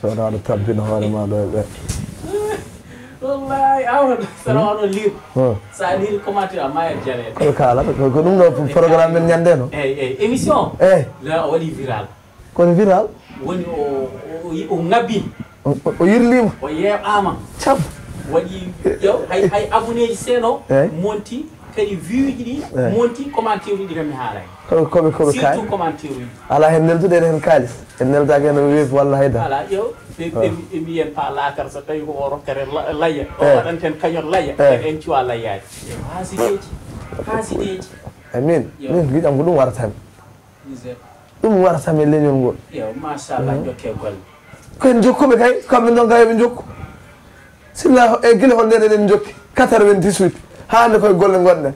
so na do tabbina hoore ma do be wallahi awon sarawo liir sa liir commentaire ma jare ko kala ko dum no programme men nyande no émission la wali viral ko viral woni o ngabi o yirlima o yeɓama cham waɗi yow hay abonné ji seno monti kadi view ji ɗi monti commentaire uji kam mi haalay koɓe kay surtout commentaire uji ala hen neldude hen kalis en neldaki hen weefi walla hayda ala yow ɓe mbiyen pa lakar so tawi ko o rokkere layya o waɗanten kañol layya en cuwa layyaji hasideji min giƴam ko ɗum waratami ɗum waratami leñol ngol yo machallah jokke golle koyen jokkuɓe kay kamɓe ɗon kay ɓe jokku silla e guila hol nden eɗen jokki 98 hande koye golle gonɗen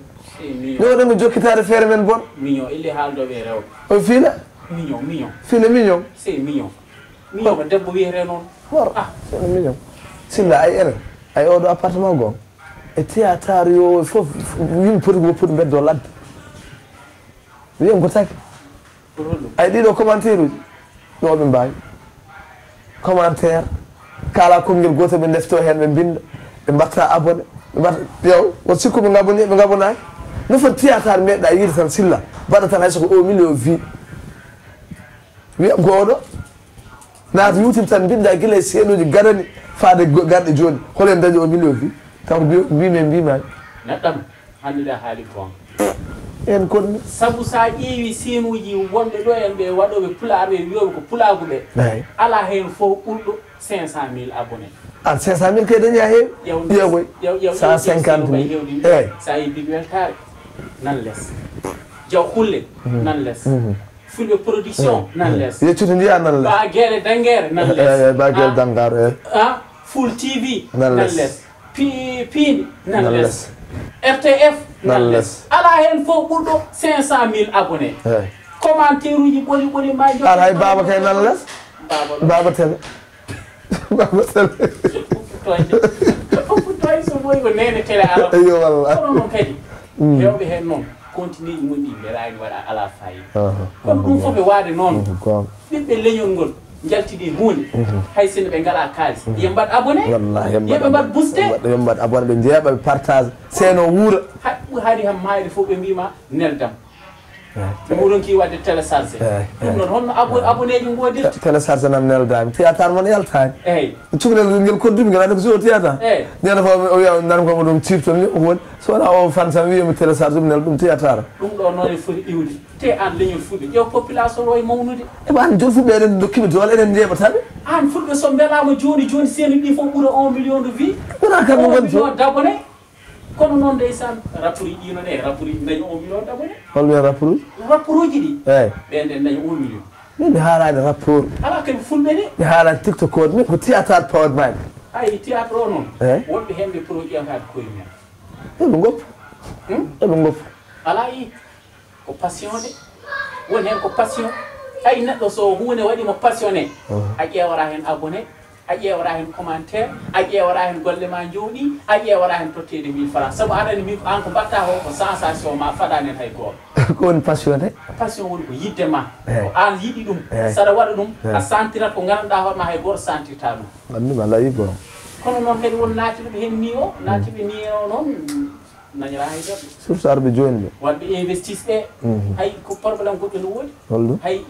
mi waɗanmi jokkitade feere men bon mignon ille haaldoɓe rewɓe o fiina mignon fiina mignon c'est mignon ko debbo wiyete noon fiina mignon silla ay enen ay oɗo appartement gon e théâtre yo fof yimɓe poti ko poti beddo ladde wiyam ko taki ay ɗiɗo commentaire uji ɗo ɓe mbawi commentaire kala konngel goto ɓe defto hen ɓe binda ɓe mbatta abonné ɓe mbatta yow o sikku ɓe gaboni ɓe gabonaki no foti théâtre meɗɗa yiide tan silla mbaɗa tan hayso ko 1 million vie wiyam ko oɗo naata youtube tan binda guila e seeɗoji garani faade garɗe joni holen dañi 1 million vie taw mbimen mbimani neɗɗam hannuɗa haali gon en kon sabu sa ƴeewi senuji wonɓe ɗo en ɓe waɗoɓe pulaar ɓe wiyoɓe ko pulaagu ɓe ala hen fof ɓurɗo 500 000 abonné an 500 000 kay dañi ha heewi ƴeewoy 150 000 eyyi sa yi biɓe weltare nan less jaw hulle nan less fulɓe production nan less yeccude ndiya nan less ba gueɗe danguere nan less ba gueɗe dangaro full tv nan less piindi nan less rtf nan less ala hen fof ɓurɗo 500 000 abonné commentaire uji ɓoli ɓoli ma jo ala hay baba kay nan less baba tele baba tele toy so moy ko nene télé ala yo wallah kono noon kadi hewɓe hen noon continue ji mumen ɗi mbeɗani waɗa ala fayi kono ɗum fof e waade noon ɓiɓɓe leñol ngol jaltiɗi hunde hay sinno ɓe ngaɗa kalis yo mbaɗ abonné yoɓe mbaɗ booste yoɓe mbaɗ abonné ɓe jeeɓa ɓe partage seno wuura haadi ham mayde fof ɓe mbima neldam muɗon ki wadde téléchargé ɗum noon honno abonné ji godirta téléchargé nam neldami théâtre man yaltani eyyi cukalel ngel koddumi ngel andi ko so théâtre nena fo o wiya nan komo ɗum cifton ni woni so wona o fan tan wiyami téléchargé ɗum nel ɗum théâtre ɗum ɗo noon e foti iwde te an leñol fulɓe ƴeew population o e mawnude eɓe an joni fuɓe eɗen dokkiɓe doole eɗen jeeɓataɓe an fulɓe so mbelama joni joni seeni ɗi fof ɓuura 1 million de vie ɓuura kamɓe gon million d'abonné kono noon ndeysan rapport uji ɗino ɗe rapport uji dañi 1 million d'abonné holɓe rapport uji ɗi eyyi ɓen dañi 1 million min mi haalani rapport ala kadi fulɓe de mi haalani tiktok ode min ko théâtre powered mani ay théâtre o noon wonɓe hen ɓe pro ƴewtade koye men eɓe goppu eɓe goppu ala yi ko passion de woni hen ko passion ay neɗɗo so hunde waɗimo passionné a ƴewata hen abonné a ƴewata hen commentaire a ƴewata hen golle ma jooɗi a ƴewata hen tottede 1000 francs sabu aɗani min ko an ko mbatta ko sensation ma faɗani hen hay goto ko woni passion de passion woni ko yidde ma ko an yiɗi ɗum saɗa waɗa ɗum a sentirat ko ganduɗa hoorema hay goto sentirta ɗum andumi ala yi bon kono noon kadi won naatiɓe hen ni o naatiɓe ni o noon nañira hay goto surtout arɓe joni ɓe wadɓe investis ɓe hay ko probléme goɗɗo no woodi holɗum hay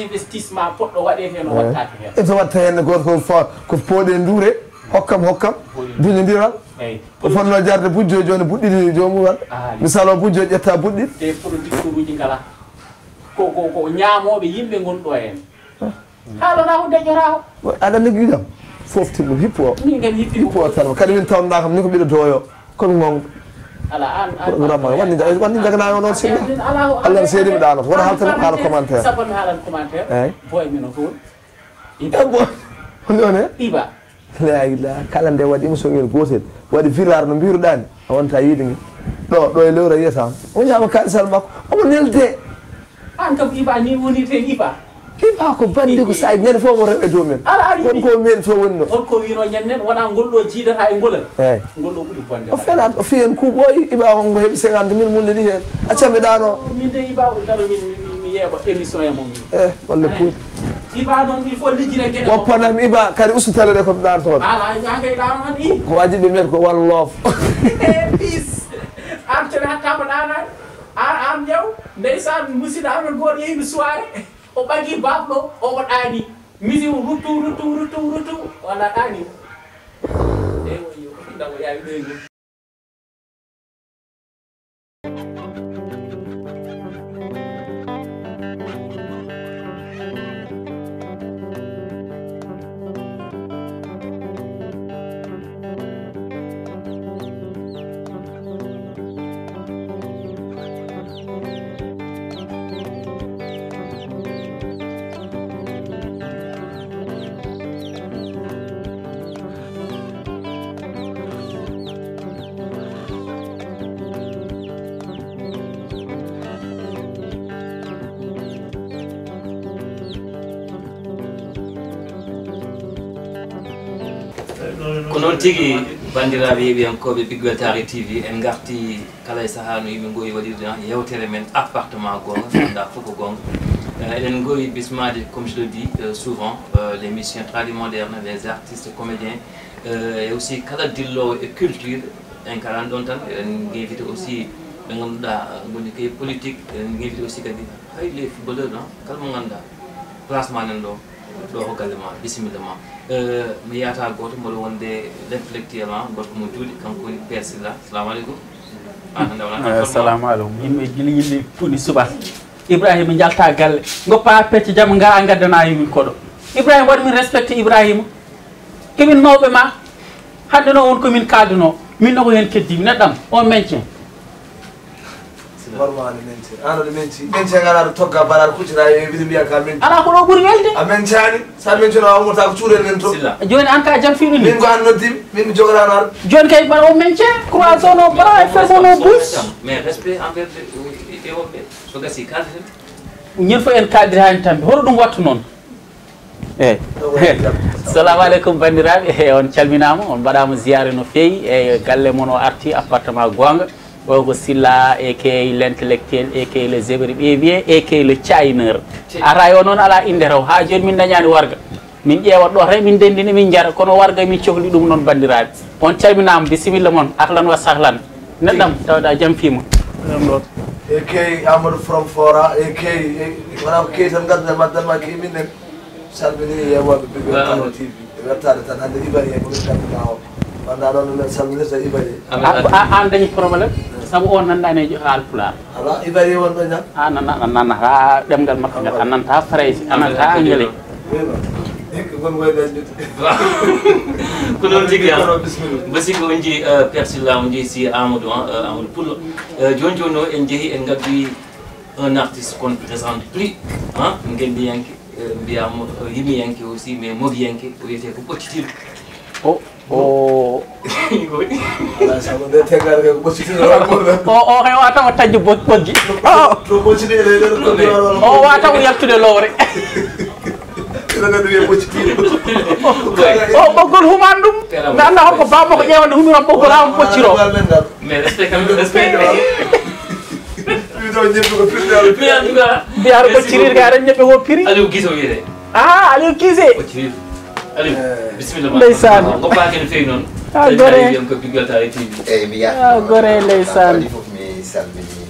investissement poɗɗo waɗe hen o wattake hen e so watta henne goto ko pooɗe nduure hokkam buñodiral o fonno jarde bujjo joni buɗɗiɗi jomum waɗa misal o bujjo ƴetta buɗɗiɗi te producteur uji ngala ko ñaamoɓe yimɓe gonɗo hen haalona ko dañata o aɗa liggi kam foftirɗum hippo o min kadi hippo o tan kadi min tawnoɗa kam ni ko ɓiɗo doyo kono gonga ala an programme wonni jaganayo noon silla allah seedimi ɗanoto woto haltanima haala commentaire sappo mi haalan commentaire eyyi boy mino toon honi on he ɗiba la ilaha kala nde waɗi émission ngel gotel waɗi virar no mbiruɗani a wonta yiide ngel ɗo e lewra yiyata o ñama kalisal makko omo nelde an kam ɗiba ni woni te ɗiba hiba ko bandi ko sa ñande fof mo rewe dow men won ko men to woni ɗo holko wino ñannen wona ngolɗo jiidata e ngolal eyyi ngolɗo ɓuuri bonde o felat o fiyen kuuɓoyi iɓa on ko heeɓi 50 000 mulde ɗi hen accamɓe ɗano min de iba daro mi yeeɓa émission e mum walle puuɗi Iba noon il faut lijjire geɗe woppanam Iba kadi usutale de ko dar toon ala ngay ɗano han i ko wajiɓe men ko one love peace an tene hakkama ɗanani an ƴew ndeysan musidɗo amen goto yeyno soirée o ɓagi babɗo omo ɗani misi rutu walla ɗani e woyo dago yawi ɗoygol ko noon tigi bandiraɓe yeɓiyankoɓe Big Weltare TV en garti kala e saaha no yimɓe goyi waɗirde yewtere men appartement gonga anda fof ko gonga eɗen goyi bismade comme je le dis souvent les missions tradi moderne les artistes comédiens et aussi kala dillowo e culture en kalan ɗon tan eɗen invité aussi ɓe ganduɗa goni koye politique eɗen invité aussi kadi hay les footballeur non kala mo ganduɗa placement nen ɗo ko galle ma bisimilla ma mi yata goto mboɗo wonde l'intellectuellement gorko mo juuɗi kanko woni Père Sylla assalamu aleykum assalamu aleykum yimɓe guila yimɓe puɗɗi suɓat Ibrahima jalta galle goppa pecce jaam gara gaddana yumin koɗo Ibrahima waɗi min respecté Ibrahima kemin mawɓe ma hande no on komin kalduno min noko hen keddimi neɗɗam on maintien Barmani menti ano menti menti ngara togga balar kucira e bidim biya ka menti ala ko ɗo ɓuuri welde a mentani sa mentino a umurta ko cuurel men to joni an ka jam fiɗo ni min ko an noddim min mi jogorano ar joni kay mbaɗa o maintien croison o bras e façon o bouche mais respect envers les woɓɓe so gasi kalden ñin fo en kadirani tambe hoto ɗum wattu noon eyyi assalamu aleykum bandiraɓe on calminama on mbaɗama ziyare no feewi e galle moon o arti appartement gonga o ko Sylla aka l'intellectuel aka le zébre ɓeebiye aka le chaineur ara yo noon ala inde taw ha joni min dañani warga min ƴeewat ɗo tan min ndendini min jara kono warga min cohli ɗum noon bandiraɓe on calminama bisimilla moon ahlan wa sahlan neɗɗam tawɗa jam fima ɗum ɗon aka Amadou from Fora aka wona ko key tan gaddude maddalma key minen salmini yewoɓe Big Weltare TV wettade tan hande Ibari e komin gadduɗa o wanda ɗon men salminirta Ibari an dañi probléme saabu on nandani e Haalpulaar ala Ibari won ɗo ñam a nannata ɗemgal makko ngal a nanta français a nanta anglais gon goy dañde ko noon tigui basiko on jeeyi Père Sylla on jeeyi si Amadou Amadou Pullo joni joni o en jeehi en gadduyi un artiste qu'on ne présente plus ngendiyanke mbiyamo yimiyanke aussi mais mogiyanke o wiyete ko ɓoccitiɗo ala sago de tegar ko ɓoccitiɗo o hay watawa taƴde boggi to ɓocciti o watawa yaltude lowre o ɓoggol human ɗum nde anda holko bamma ko ƴewande humiro ɓoggol ha mo ɓocciro mais respect kam respect mbiyaɗo ɓoccirir ga aɗa ñebbe woppiri Aliou Guissé o wiyete Aliou Guissé ɓoccirir Aliou bisimilla ndeysaan goppaki no fewi noon gore ko Big Weltare TV eyyi mi yaha gore ndeysaan waɗi foof mi salmini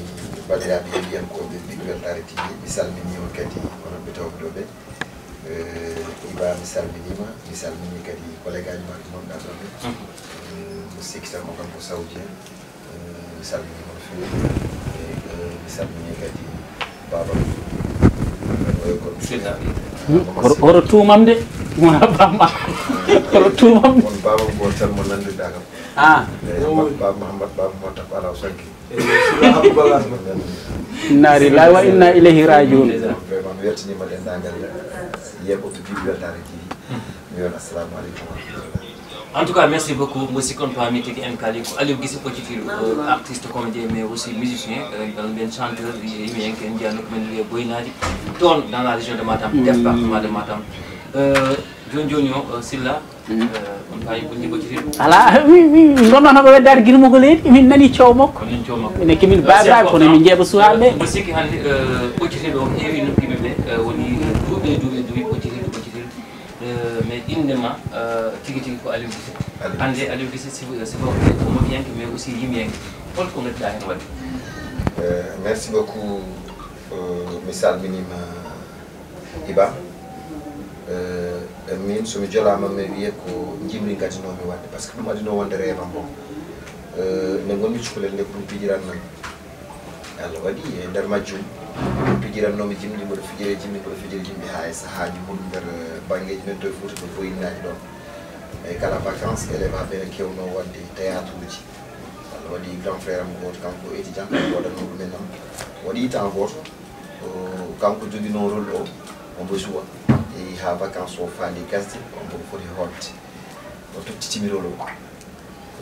bandiraɓe heeɗiyankoɓe Big Weltare TV mi salmini on kadi onon ɓe tawɓeɗoɓe Iba mi salmini kadi collègue aji maɓe gonɗa ɗon ɓe mi sikki tan o kanko saoudien mi salmini on fewi mi salmini kadi baba oto tumam de wona bamma oto tumam on baba mo tan mo nandirɗa kam baba Mouhammad baba mo tappa ala o sanki inna lillahi wa inna ilayhi rajiun vraiment mi weltanima dendagal yeɓoɓe Big Weltare TV mi won assalamu aleykum wa rahmatullah en tout cas merci beaucoup musikon pami tigi en kali ko Aliou Guissé ɓoccitiɗo artiste comédien mais aussi musicien ɓen chanteur yimiyenke en jeeyano komen wiye boynaji toon dans la région de Matam département de Matam joni joni o Sylla on payi ɓonni ɓoccitiɗo ala mi gonnanoɓe weddade guilmogo leydi min nani cow makko konin cow makko ene kemin babiraɓe kono min jeeɓa suwaɓeɓe mbo sikki hannde ɓoccitiɗo o heewi no yimɓeɓe woni duuɓi ɓoccitiɗo indema tigi tigi ko Aliou Guissé ande Aliou Guissé sifo ko mafiyanke mais aussi yimyanke holko ngadda hen wadde merci beaucoup mi salminima Iba min somi jolama mi wiye ko jimri gadinomi wadde par ce que ɗum adino wonde rewan bon nde gonmi cukalel nde ko ɗum pijiran nan Allah waɗi e nder majjum pijirannomi jimɗi mboɗo fijire jimɗi mboɗo fijire jimɗi ha e sahaji muɗum nder banggueji men to e Fouta to foyinnaji ɗon e kala vacances élève aɓe ne kewno wadde théâtre uji Allah waɗi grand frère am goto kanko étudiant waɗanno ɗumen nam waɗi temps goto kanko jogino rôle o ombo joua e ha vacances o faali gasde ombo foti holte o tottitimi rôle o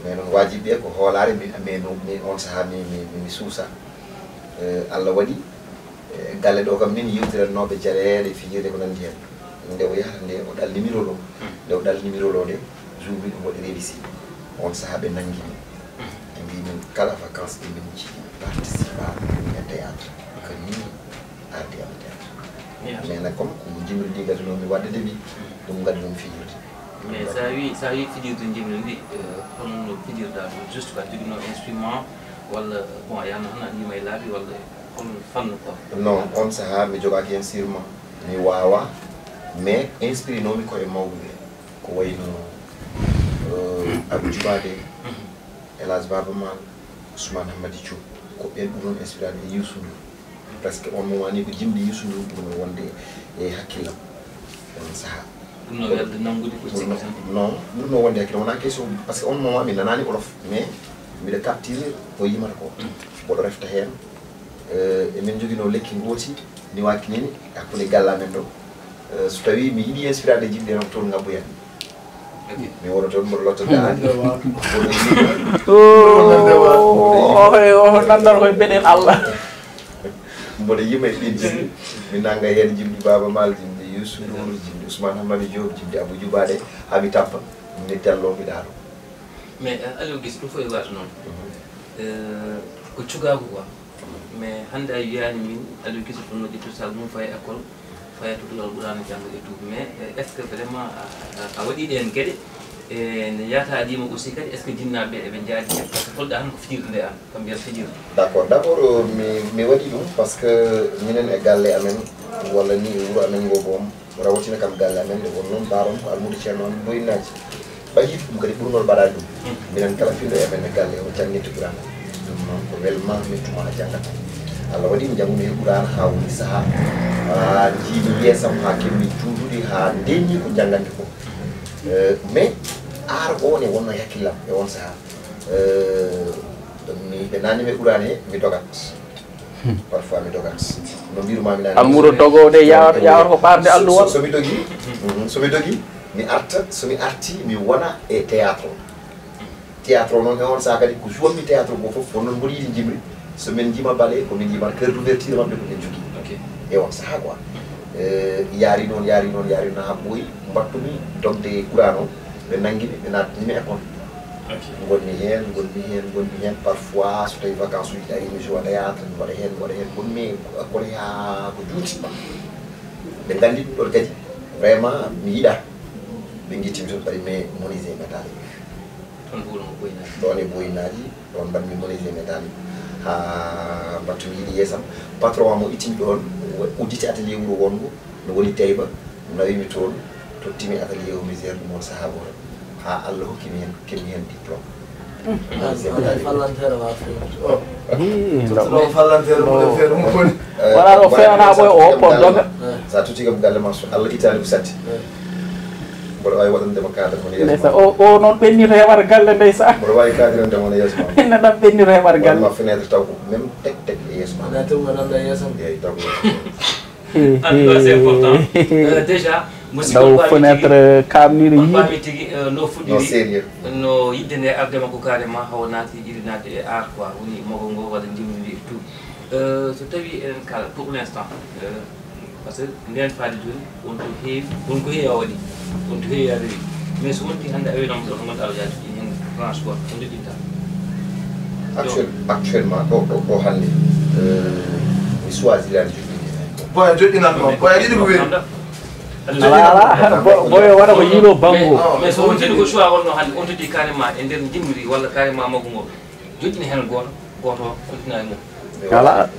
mais noon wajiɓe ko hoolare mais on saaha mi suusa Allah waɗi galle ɗo kam min yewtirannoɓe jareede fijirde ko nandi hen nde o yahata nde o ɗal numéro ɗo nde o ɗal numéro ɗo nde jour wi ɗum waɗi réussi on saaha ɓe nanguimi ɓe mbi min kala vacances ɗe min jiiɗi participa e théâtre ko ni ardi am théâtre mais nak comme ko jimri gadanomi wadde deɓi ɗum gaddi ɗum fijirde mais sa wi fijirde jimri ndi holno fijirɗa ɗum juste ka jogino instrument walla bon yana tan aɗima e laabi walla hono fannu quoi non on saaha mi jogaki instrument mi wawa mais inspiré nomi koye mawɓe ko wayno Abou Djoubade Elhadj Baba Mal Ousmane Hamadi Thiou ko ɓen ɓuron inspirade e Youssou Ndour presque on moment ni ko jimɗi Youssou Ndour ɓurno wonde e hakkillam on saaha ɗum no welde nangude ko sikki tan non ɓurno wonde hakkillam wona question par ce que on moment mi nanani olof mais mbiɗa capture ko yimata ko mboɗo refta hen emin jogino lekki gooti ni wakkinini hakkude gallamen ɗo so tawi mi yiiɗi inspirade jimɗe noon toon ngabboyan mi wona toon mboɗo lotta daani o nandor koye beɗen Allah mboɗo yima e ɗin jimɗi mi nanga hen jimɗi Baba Mal jimɗi Youssou Ndour jimɗi Ousmane Hamadi Diop jimɗi Abou Djoubade ha mi tappa mi tello mi ɗaano mais Aliou Guissé ɗum fof e wata noon ko cugagu quoi mais hannde a wiyani min Aliou Guissé ɗum noƴƴi tout sal mum faye école faya to ɗulal ɓurano janggo e tout mais est ce que vraiment a waɗi ɗen gueɗe nde yata adima aussi kadi est ce que jinnaɓe eɓe jaadi par ce que tolɗa tan ko fijirde nde an kam mbiyata fijirde d' accord d' abord mi waɗi ɗum par ce que minen e galle amen walla ni e wuuro amen ngo boom rawatina kam galle amen nde won noon baron ko almudo ceerno amen boyinaji ɓayi ɗum kadi ɓurnol mbaɗani ɗum minen kala finɗo e amen e galle o jangguinte ɓurana ɗum noon ko welma min tuma a jangata Allah waɗi mi jangumi e ɓurana ha woni saaha ha jiimi yeesam ha kemmi juuɗuɗi ha ndeñi ko jangande ko mais ar o ne wonno hakkillam e on saaha ɓe nanimi e ɓurani he mi dogat parfois mi dogat no mbirumami nani almudo dogode yawata ko ɓarde alluwol somi dogi mi arta somi arti mi wona e théâtre o noon he on saaha kadi ko jouanmi théâtre go foof wonnoon mboɗo yiiɗi jimri somin jima baale komin jima cœur d'ouverture mabɓe ko min jogui e on saaha quoi yaari noon ha ɓooyi mbattumi dogde Qouran o ɓe nanguimi ɓe nattanimi école gonmi hen parfois so tawi vacances uji ari mi joua théâtre mi waɗa hen gonmi école ha ko juuti ɓe gandi ɗum ɗon kadi vraiment mi yiiɗa ɓe guittimi toon ɓaɗi mais monisé métallique ɗon e boyinaji ɗon mbanmi monisé métallique ha mbattumi yiiɗi yeesam patron am o ittimi ɗon udditi atelier wuro wongo no woni Taïba nawimi toon tottimi atelier o misére ɗum on saaha goto ha Allah hokkimi hen diplôme wala ɗo fewna ɓoy o hoppon doga sa tuti kam galle ma so Allah itani ko satti mboɗo wawi waɗandema cadre hono yeeso o noon ɓennito heɓata galle ndeysa mboɗo wawi cadrende hono yeeso ma inne ɗam ɓennito heɓata galle ma fenêtre taw ko même tek e yeeso ma eyyi taw c'est important déjà daw fenêtre kamniri yiɗi tigui no fuɗɗiri sérieux no yidde nde ardema ko carrément hawo naati iri naati e art quoi woni mogo ngo walla jimri ndi tout so tawi eɗen kala pour l' instant par ce que nden faade joni wonko heewi wonko heewi a waɗi wonto heewi a rewi mais so wonti hannde a winama ɗo to gonɗa aɗa jaadi hen branche goto ko joƴƴinta actuellement ɗo hannde mi choisirani joƴƴinde boya joƴƴinat moom boya yiɗi ko weeri ala boyo waɗa ko yiilo bango mais so wontiɗi ko choix wonno hannde on todi carrément e nder jimmiri walla carrément maggu ngo joƴƴini hen goto continue mum ala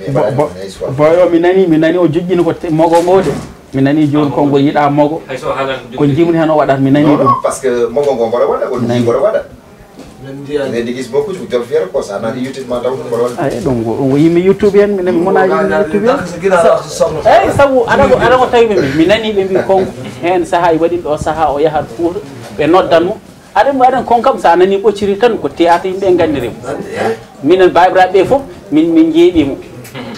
boyo mi nani o joƴƴini ko mogo ngo de mi nani joni kongo yiiɗa mogo hayso haalano ko jimri hen o waɗat mi nani ɗum par ce que mogo ngo mboɗa waɗa on mboɗa waɗa ɓe digis beaucoup ko jom fiere ko sa nani youtube ma taw mboɗa waɗa ay ɗum ko yimɓe youtube en minen monaji youtube en eyyi saabu aɗa ko tawi mi nani ɓe mbi konko hen saaha waɗin ɗo saaha o yahat Fouta ɓe noddanmo aɗen kon kam sa nani ɓocciri tan ko théâtre yimɓe gandirimo minen babiraɓe ɓe foof min jeeɗimo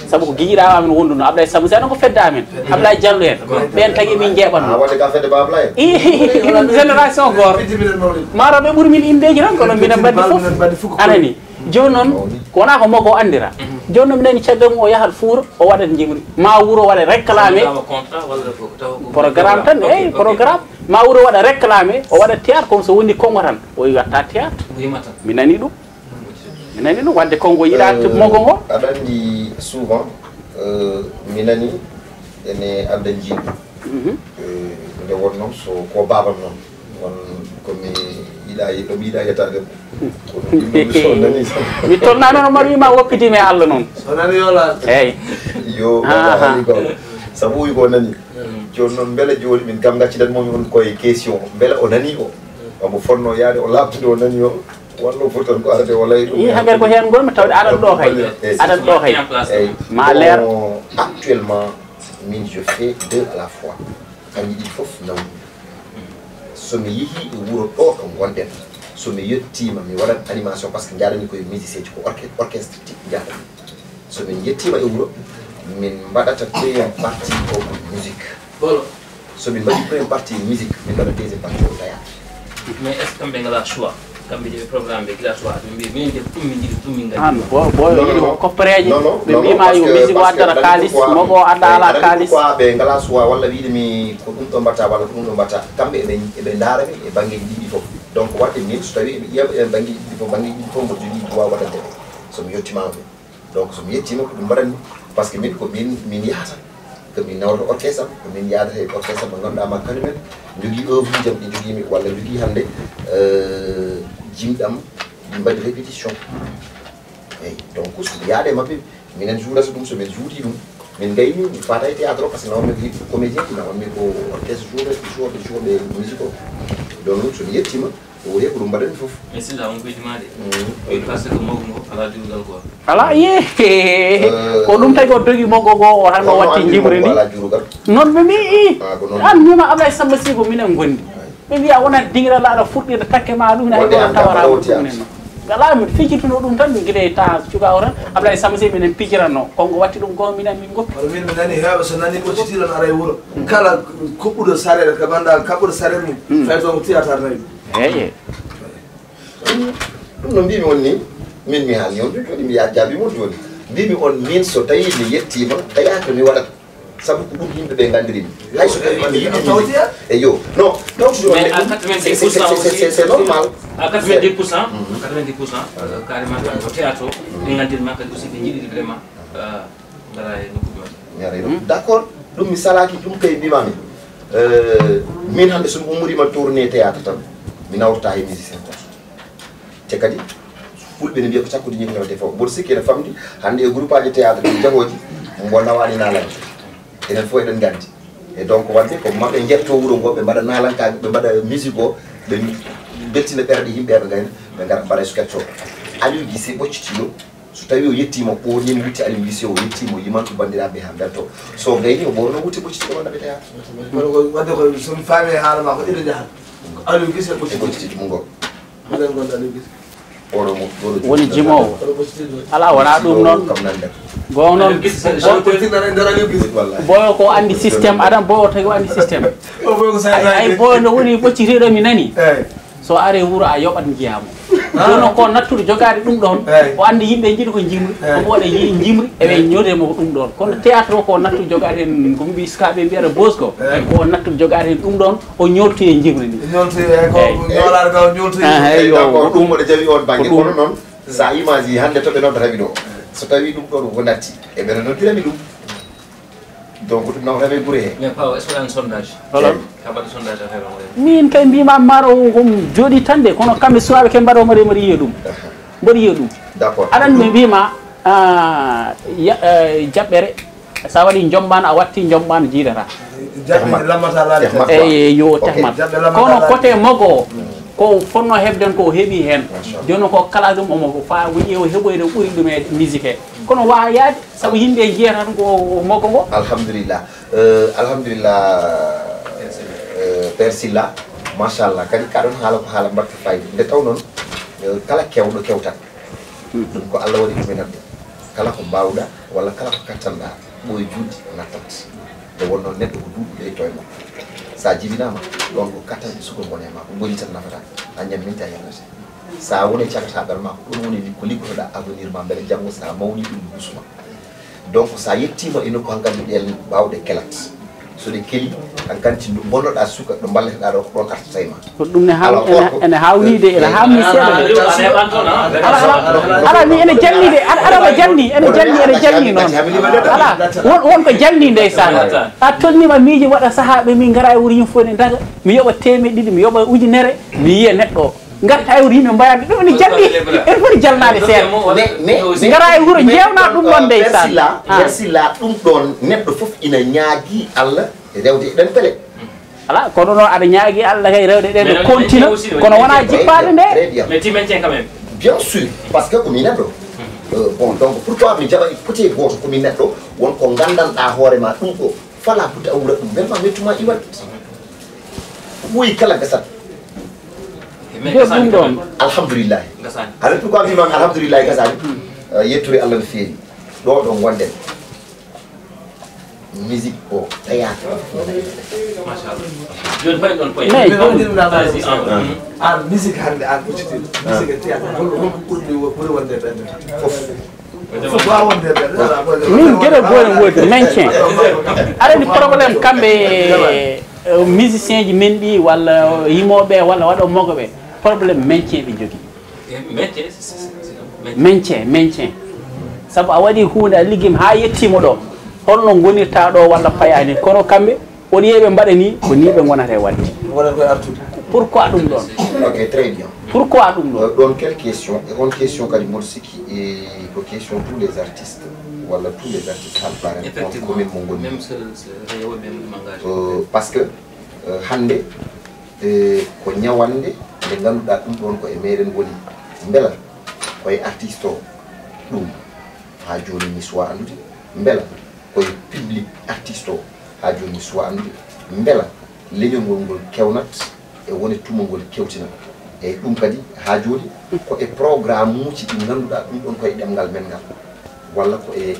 saabu ko guiƴiraɓe amen wonduno Ablaye Samba Sy aɗa ko fedde amen Ablaye Diallo en ɓen tagui min jeeɓatno wadde ka fedde ba Ablaye génération goto maro ɓe ɓuuri min indeji tan kono minen mbaddi foof anani joni noon ko wona ko mogo andira joni noon minani caggal mum o yahat Fouta o waɗat jimri ma wuuro waɗa réclamé programme tan eyyi programme ma wuuro waɗa réclamé o waɗa théâtre comme so woni kongo tan o watta théâtre mi nani ɗum wadde kongo yiɗa mogo ngo aɗa andi souvent mi nani ene adda jiiɗi nde won noon so ko babam noon won komi ɗomi yiiɗa yettade mi tolna noon mbaɗa wima woppitime Allah noon so nani yola eyyi yo haali ko sabu wi ko nani joni noon beele joni min kam gaccidat momi on koye question beele o nani o omo fonno yaade o labtude o nani o walla foti tan ko arate o lay ɗum haɓere ko hen gonmi tawde aɗat ɗo kay aɗat ɗo kay ma leer actuellement min je fais deux à la fois kanji ɗi foof nawmi somi yeehi e wuuro ɗo ɗo gonɗen somi yettima mi waɗat animation par ce que jaadani koye musicien ji ko orchestre type jaadani somin yettima e wuuro min mbaɗata deuxiéme partie o ko musique somin mbaɗi première partie musique min mbaɗa deuxiéme partie o théâtre mais est ce que kamɓe ngala choix kamɓe jeeɓe programme ɓe gila choix ɓe mbi minen de ɗum min jiiɗi ɗum min an boyo yiɗi ko koppareji ɓe mbima yo musique o addata kalis mogo adda ala kalis quoi ɓe ngala choix walla wiidemi ko ɗum ɗo mbatta walla ko ɗum ɗo mbatta kamɓe eɓe daarami e banggueji ɗiɗi foof donc wadde min so tawi eɓe ƴeeɓa e banggueji ɗiɗi foof banggueji ɗiɗi foof mbo jogui droit waɗande ɓe somi yettimama ɓe donc somi yettima ko ɗum mbaɗanmi par ce que min ko min yahata komin nawrata orchestre am komin yadata e orchestre mo ganduɗa ma kañumen jogui œuvre jam ɗi joguimi walla jogui hande jimɗam ɗi mbaɗi répétition eyyi donc somi yaade mabɓe minen jourata ɗum somin juuti ɗum min gayni mi fata e théâtre o par ce que nawonmi ko comédien ɗi nawonmi ko orchestre jour ɓe musique o donc ɗum somi yettima o wiye ko ɗum mbaɗanmi foof mais silla on koydimade par ce que mogo ngo ala diwgal quoi ala ye ko ɗum tagi o dogui mogo go o tan o watti jimri ni ala jurugal noon ɓe mbi an mima Ablaye Samba Sy ko minen gondi ɓe mbiya wonat dingira laaɗa fuɗɗirde takke ma ɗum ne hay ɗo tawara ɗum en ala mi fijituno ɗum tan min guiɗe ta cuka o tan Ablaye Samba Sy minen pijiranno konko watti ɗum go minen min goppi min mi nani heewɓe so nani ɓoccitiron ara e wuuro kala kuɓɓuɗo sareɗe ko ganduɗa kaɓɓuɗo sareɗe mum fay toon ko théâtre nayi eyyi ɗum no mbimi on ni min mi haalni on joni mi jaabi mon joni mbimi on min so tawi mi yettima dayaka mi waɗat saabu ko ɗum yimɓeɓe gandirimi hay so tawi mi yiɗi e yo non mais à 90% c'est normal à 90% carrément ko théâtre o ɓe gandirma kadi aussi ɓe jiiɗi vraiment ngara e nokkuji maɓɓe d' accord ɗum mi salaki ɗum kay mbimami min hande somi ummorima tourné théâtre tan mi nawrata e musicien goto te kadi fulɓe ne mbiya ko cakkude ñimi rewte fof mboɗo sikki ene famdi hande e groupe aji théâtre ɗi jahoji mbo nawani nalanke enen fof eɗen gandi e donc wadde ko maɓe jetto wuuro ngo ɓe mbaɗa nalankaɓe ɓe mbaɗa musique o ɓe beltina ɓerɗe yimɓe ɓe gayna ɓe gara mbaɗa sketch o Aliou Guissé ɓoccitino so tawi o yettima o ni wutti Aliou Guissé o yettima o yimanto bandiraɓe ha belto so gayni o ɓorno wutti ɓoccitino wonnaɓe théâtre wadde ko somi faami e haala ma ko ɗiɗo jahat Aliou Guissé e ɓoccititi mum ngo minen gonɗo Aliou Guissé woni jimowo ala wona ɗum noon bon noon boyo ko andi systéme aɗan boyo tagi o andi systéme ay boyo no woni ɓoccitiɗo mi nani so are wuuro a yoɓat jiyamo jono ko nattude jogade ɗum ɗon o andi yimɓe jiiɗi ko jimri omo waɗa yi jimri eɓe ñoodemo ko ɗum ɗon kono théâtre o ko nattude jogade hen ko mbi skaɓe mbiyata bose ko ko nattude jogade hen ɗum ɗon o ñoltoye jimri ndi ɗum oɗo jawi on banggue kono noon sa image hande toɓe noddata mi ɗo so tawi ɗum ɗon ko natti eɓene noddirami ɗum donc ɗum naw rewe ɓuuri he mais pas est-ce que un sondage Voilà. kaɓaɗo sondage a heɓa min kay mbima maaro hom jooɗi tan de kono kamɓe suwaɓe ke mbaɗo mbaɗo mbaɗa yiya ɗum mbaɗa yiya ɗum d' accord aɗan mi mbima jaɓɓere sa waɗi jombano a watti jombano jiidata jaɓɓe lammata laade eyi yo Ok. tehmat Jaɓɓe lammata kono laade. côté maggo o ko fonno heɓden ko heeɓi hen joni ko kala ɗum omo fa ƴeewa heɓoyde ɓuuri ɗum e musique he kono wawa yaade saabu yimɓe jiyata tan ko maggo ngo alhamdulillah alhamdulillah père Silla machallah kadi kaɗon haala ko haala mbatta fayde nde taw noon kala kewɗo kewtat ɗum ko Allah waɗi ɗumen neɗɗo kala ko mbawɗa walla kala ko kattanɗa ɓooye juutdi nattat nde wonno neɗɗo ko duuɓi ɓe toye makko sa jibinama ɗon ko kattanɓe suka gone ma ko ɓoli tan nafata a ñamminta yennete sa woni cakataɓel ma ɗum woni ko liggotoɗa avenir ma beele janggo sa mawni ɗum husma donc sa yettima ino ko hankkadi ɗen mbawɗe kelat so ɗe keeli hankkadi bonnoɗa suka ɗo balleteɗa ɗo ko ɗon artata e ma ko ɗum ene hawnide ene hamni seeɗa ala ni ene jalni de aɗa jalni ene jalni noon ala wonko jalni ndeysan a tolnima miiji waɗa sahaɓe min gara e wuuri yim fof ne daga mi yoɓa temedde ɗiɗi mi yoɓa ujunere mi yiya neɗɗo o garta e wuuri yimɓe mbayade ɗum ene jalni ene foti jalnade seeɗa gara e wuuro jewna ɗum ɗon ndeysan Silla ɗum ɗon neɗɗo fof ina ñaagui Allah rewde eɗen pele ala kono noon aɗa ñaagui Allah kay rewde ɗen ne continue kono wona jippade nde très bien mais tu maintiens quand même bien sûr parce que komi neɗɗo bon donc pourquoi mi jaɓa côté goto komi neɗɗo wonko gandanɗa hoorema ɗum ɗo fala budde a wuura ɗum belma mettuma iwat ɓooyi kala gasat ɗum ɗon alhamdoulillahi gasani aɗa pourquoi mbimami alhamdoulillahi gasani yettude Allah no feewi ɗo ɗo gonɗen musique o théâtre machallah joni fayi ɗon poye mais vas-y an musique hande an ɓuccitiɗo musique e théâtre holko ɓuuri wonde e ɓerde fof wawa wonde e ɓerde min gueɗe goone woodi maintien aɗani probléme kamɓe musicien ji men ɗi walla yimoɓe walla waɗo mogo ɓe probléme maintien ɓe jogui maintien saabu a waɗi hunde a ligguima ha yettima ɗo holno gonirta ɗo walla payani kono kamɓe woni yeɓe mbaɗa ni ko ni ɓe gonata wadde wonata koye artude pourquoi ɗum ɗon ok très bien pourquoi ɗum ɗon ɗon quelle question e on question kadi mboɗo sikki e ko question tous les artistes walla tous les artistes halparen on commune mo gonni même rewoɓe même langage parce que hande ko ñawande nde ganduɗa ɗum ɗon ko e meɗen woni beela koye artiste o ɗum ha joni mi suwa andude beela koye public artiste o ha joni mi suwa andude beela leñolngol ngol kewnat e woni tumolngol kewtina eyyi ɗum kadi ha joni ko e programme uji ɗi ganduɗa ɗum ɗon koye ɗemgal men ngal walla ko e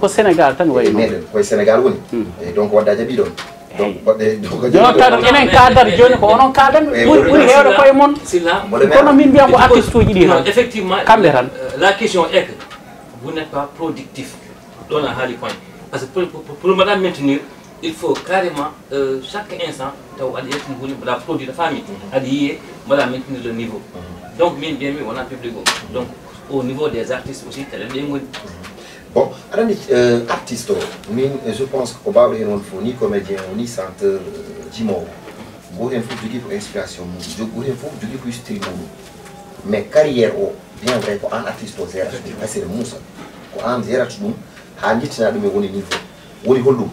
ko Sénégal tan wayi meɗen koye Sénégal woni eyyi donc wadda jaaɓi ɗon donc waɗe joni tan enen kadar joni ko onon kadan ɓuuri hewde koye moon kono min mbiyam ko artiste uji ɗi tan effectivement kamɓe tan la question est que vous n'êtes pas productif ɗon a haali point par ce que pour madame maintenir il faut carrément chaque instant taw aɗa yettini hunde mbaɗa produit de famille aɗa yiye mbaɗa maintenir le niveau donc min mbiyami wona public o donc au niveau des artistes aussi kalen ɓe goni bon aɗa andi artiste o min je pense ko mbawɗo hen won fof ni comédien o ni chanteur jimowo goto hen fof jogui ko inspiration mum goto hen fof jogui ko style muɗum mais carrière o bien vrai ko an artiste o gérata ɗum hasire moussa ko an gérata ɗum ha jettina ɗum e woni niveau woni hollum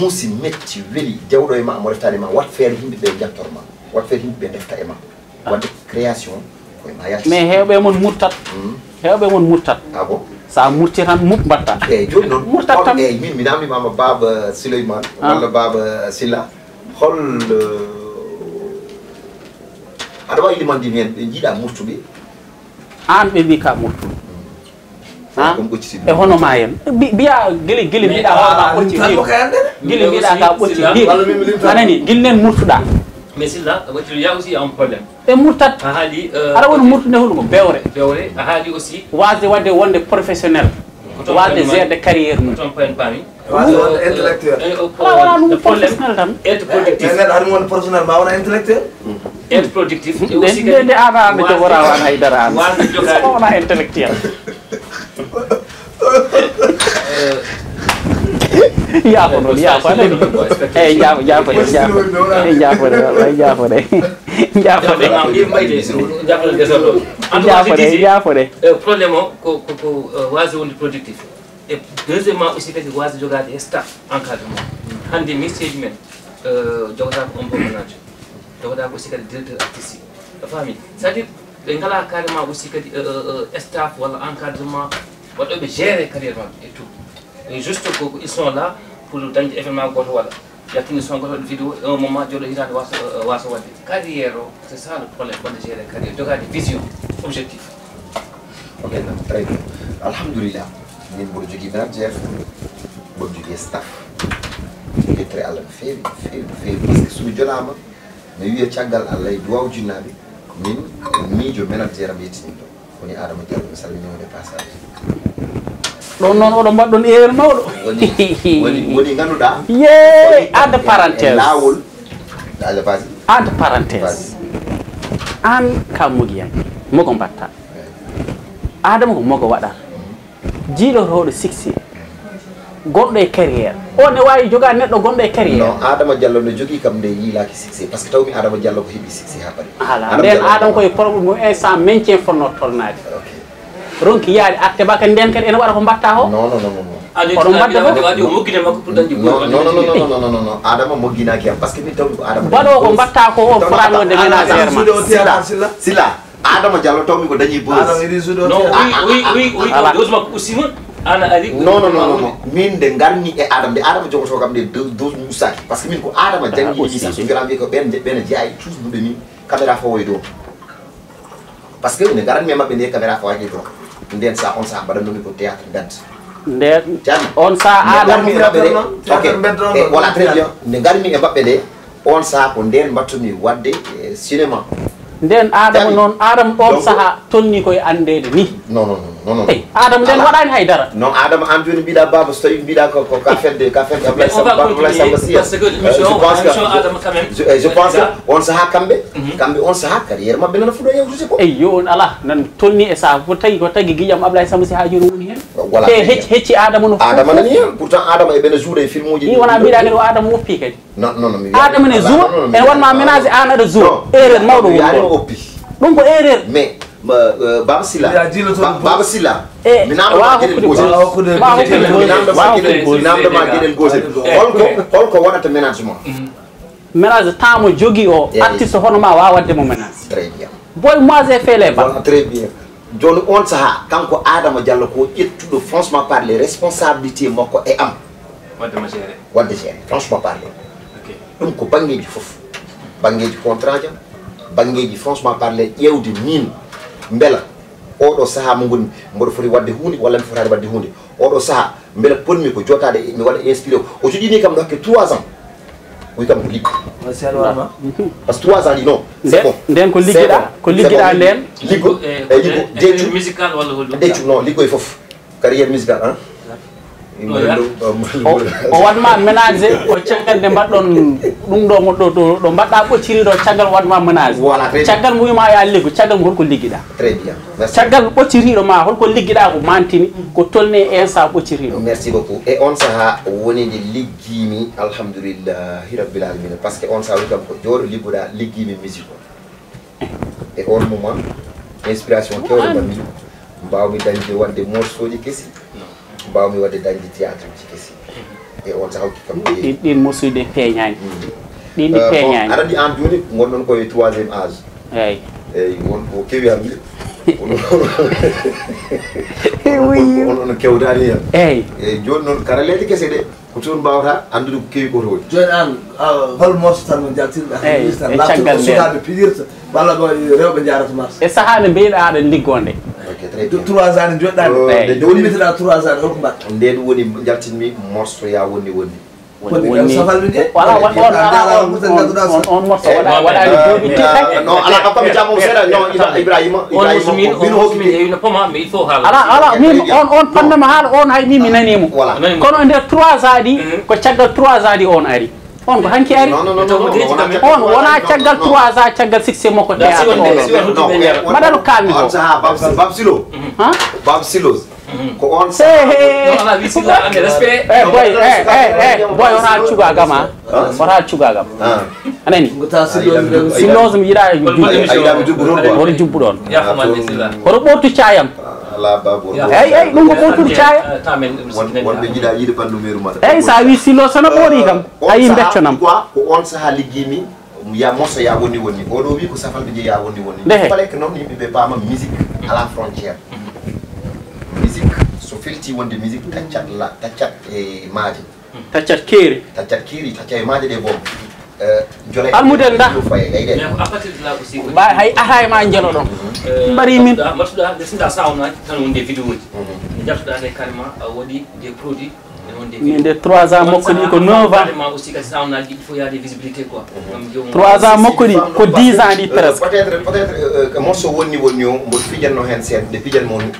muusi metti weeli dewɗo e ma mo reftade ma wat feere yimɓeɓe jattorma wat feere yimɓeɓe defta e ma wadde création koye ma yalta mais hewɓe mon murtat hewɓe mon murtat ah bon sa murti tan muk mbatta eyyi joni noon murtat tan eyyi min mi namdimama baba Souleymane walla baba Silla hol aɗa wawi limandimi hen ɓe jiiɗa murtuɓe an ɓe mbi ka murtu ɗum ɓoccitiɗ e hono ma hen mbiya guili mbiɗa hoorema ɓocci guili mbiɗa ka ɓocci anani guil nen murtuɗa mais Silla il y a aussi un problème ɓe murtat a haali aɗa woni murtude holɗumo bewre bewre a haali aussi wasde wadde wonde professionnel wasde gérde carrière mum ton point paami wonde intellectuel ala wona ɗum professionnel tan être productif neɗɗo haɗum wonde professionnel ma wona intellectuel être productif et aussi nde ana ande jogora wan haydara an wasde jogade wona intellectuel Jaafode problème o ko wasi wonde productif et deuxièmement aussi kadi wasi jogade staff encadrement hande message men jogata ko on bomanage jogata ko aussi kadi directeur artistique fami c'est-à-dire ɓe ngala carrément aussi kadi staff walla encadrement waɗoɓe gérer carrière maɓɓe et tout et juste ko ils sont là pour dañde événement goto waɗa yattini son goto vidéo un moment joɗo hitande wasa wadde carrière o c'est ça le problème wonde gérer carrière jogade vision objectif. Ok, très bien. Alhamdulillah, min mboɗo jogui manager mboɗo jogui staff yettere Allah no feewi par ce que somi jolama mi wiya caggal Allah e duwaw jinnaɓe min miijo manager am yettinin ɗo woni Adama Diallo mi salminimo de passage ɗon noon oɗo mbaɗɗon erreur mawɗo woni ganduɗa ye entre parenthèse lawol dale basi entre parenthèse an ka mogiyani mogo mbatta Adama ko mogo waɗa jiiɗotoɗo succès gonɗo e carrière o ne wawi joga neɗɗo gonɗo e carrière non Adama Diallo ne jogui kam nde yiilaki succès par ce que tawmi Adama Diallo ko heeɓi succès ha paari ala nden Adama koye probléme mo instant maintien fonno tolnade ronki yaade atte baka nden kadi ene waɗa ko mbatta ho non oɗon mbadda fof waɗi o moggine makko pour dañde non Adama mogginaki am par ce que min tawmi ko Adama baɗo ko mbatta ko o foranode ménagère ma sila Adama Diallo tawmi ko dañi buzz non oui dose makko ustima ana ari non min de garni e Adama jogoto kam de dose musaki par ce que min ko Adama jangi isa so ngira ko ben jeey tous bude ni caméra fo way do parce que ne garan me mabbe ne caméra fo way do nden sa on sa badan nomi ko théâtre bent nden on sa Adama ok voilà très bien ne garmi e mabbe de on sa ko nden battumi wadde cinéma nden Adama noon Adama ɗon saaha tolni koye andede ni non Adama nden waɗani haydara non Adama an joni mbiɗa baba so tawi mbiɗa ko ka fedde Ablaye Samba Sia je pense que on saha kamɓe on saha carrière mabɓe nana fuɗo yewtude ko yo on ala nan tolni e saaha ko tagui guiƴam Ablaye Samba Sia ha joni woni hen voilà te hecci Adama no Adama nani hen pourtant Adama e ɓene jouɗe e film uji ni wona mbiɗa kadi o Adama woppi kadi non Adama ne joue en wonma ménage an aɗa joue erreur mawɗo woni oppi ɗum ko erreur mais Baba Silla mi namdoma gueɗel gotel holko waɗata ménagement ménage temps mo jogui o artiste hono ma wawa waddemo ménage très bien boy moi j'ai fait les bas très bien joni on saha kanko Adama Diallo ko ƴettuɗo franchement parler responsabilité makko e am wadde géré franchement parler ɗum ko bangeji foof bangeji contrat jam bangeji franchement parler ƴewde min beela oɗo saaha mo gonmi mboɗo foti wadde hunde walla mi fotade wadde hunde oɗo saaha beela ponmi ko jotade mi waɗa inspiré o joɗini kam ɗo hakke 3 ans wi kam ko liggo par ce que 3 ans ɗi non c'est bon nden ko ligguiɗa nden liggo liggo musical walla holɗum deccu non liggo e foof carrière musical han o watma ménage o caggal nde mbaɗɗon ɗum ɗo mbaɗɗa ɓocciri ɗo caggal watma ménage caggal mo wima ya liggo caggal mo holko ligguiɗa très bien caggal ɓocciriɗo ma holko ligguiɗa ko mantini ko tolni instant ɓocciriɗo merci beaucoup et on saha woni nde liggimi alhamdoulillahi rabbil alamina par ce que on saha wi kam ko jooɗo liggoɗa liggimi musique o et on moment inspiration kewɗo mbanmi mbawmi dañde wadde morceau ji kesi mbawmi wadde dañde théâtre ji kesi e on saha hokki kam ɗin morsude peeñani ɗin ɗi peeñani aɗa andi an joni gonɗon koye 3e âge eyyi won ko kewi hamde on kewdani hen eyyi joni noon karaleje kese ɗe ko toon mbawata andude ko kewi ko toon joni an hol morso tan no jaltirɗa caggal sukaɓe pidirta walla ko rewɓe jarata marché e saaha nde mbiyeɗa aɗa liggonde 3 ans nde joɗɗani woni miteɗa 3 ans holko mbatta nden woni jaltinmi morso ya wonni safalɓe de on morso waɗani jooɗi non ala kam kam jammo seeɗa non Ibrahima ala min on pandema haala on hay min mi nanimo kono nder 3 ans ɗi ko caggal 3 ans ɗi on ari on ko hanki ari on wona caggal 3 ans caggal succès makko théâtre mbaɗano kalmi on saha Bab Silo ko on non ala wi sila ande respect boy on ha cuga gam ha on ha cuga gam anani silos mi yida won jubbu don ya xamane sila ko botu caayam ala babo ay dum ko botu caaya tamen wonɓe jiiɗa yiide bannumeru maɗa ay sa wi silo sana ɓoori kam ayi becconam quoi ko on saha liggimi ya morso ya woni oɗo wi ko safalɓe je ya woni fale que noon yimɓeɓe paama musique à la frontière musique so felti wonde musique taccat e maaje taccat keeri tacca e maaje ɗe boom jole almudel nda faye leyɗe mais ko à partir de là aussi ba hay ata e ma jelo ɗon mbari min matuɗa nde sinda sawnaji tan wonde vidéo ji jabtuɗa nde carrément a waɗi des produits min de 3 ans mokkoni ko 9 ans carrément aussi kadi sawnaji il faut y a des visibilités quoi 3 ans mokkoni ko 10 ans ɗi presque peut-être morceau wonni o mboɗo fijanno hen seeɗa nde